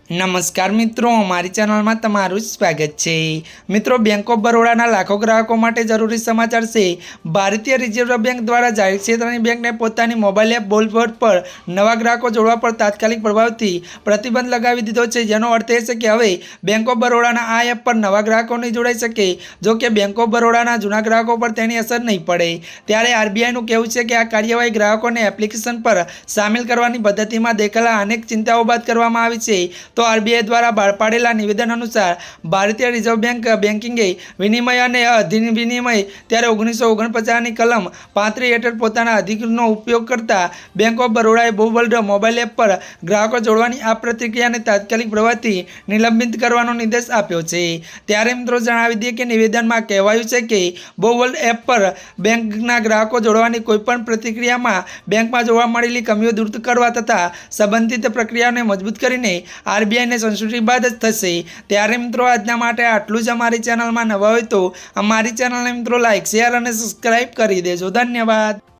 नमस्कार मित्रों, अमारी चैनल में तमारुं स्वागत है। मित्रों, बैंक ऑफ बरोड़ा लाखों ग्राहकों माटे जरूरी समाचार से। भारतीय रिजर्व बैंक द्वारा जाहिर क्षेत्रनी बैंक ने पोतानी मोबाइल एप बोलबोर्ड पर नवा ग्राहकों जोड़वा पर तात्कालिक प्रभावथी प्रतिबंध लगावी दीधो छे, जेनो अर्थ ए छे के हवे बैंक ऑफ बरोड़ा आ एप पर नवा ग्राहकों नहीं जोड़ाई सके। जो कि बैंक ऑफ बरोड़ा जूना ग्राहकों पर तेनी असर नहीं पड़े। त्यारे आरबीआईनुं कहेवुं छे के आ कार्यवाही ग्राहकों ने एप्लिकेशन पर सामेल करवानी पद्धति में देखेला अनेक चिंताओं बाद करवामां आवी छे। तो आरबीआई द्वारा बहार पाडेला निवेदन अनुसार भारतीय रिजर्व बैंक बेंकिंगे विनिमय अने अधिविनिमय त्यारे 1949 कलम 35 हेठळ पोताना अधिकारનો उपयोग करता बैंक ऑफ बरोड़ाए बोवर्ल्ड मोबाइल एप पर ग्राहकों जोड़वानी आ प्रक्रियाने तात्कालिक प्रभावथी निलंबित करवानो निर्देश आप्यो छे। त्यारे मित्रों जणावी दीए के निवेदनमां कहेवायुं छे के बोवर्ल्ड एप पर बेंकना ग्राहकों जोड़वानी कोईपण प्रतिक्रियामां बेंकमां जोवा मळेली कमीओ दूर करवा तथा संबंधित प्रक्रियाने मजबूत करीने आरबीआई ने संशोधित बाद ज थशे। त्यारे मित्रों आजना माटे आटलुं ज। अमारी चेनल में नवा होय तो अमारी चेनल ने मित्रों लाइक शेर और सब्सक्राइब करी देजो। धन्यवाद।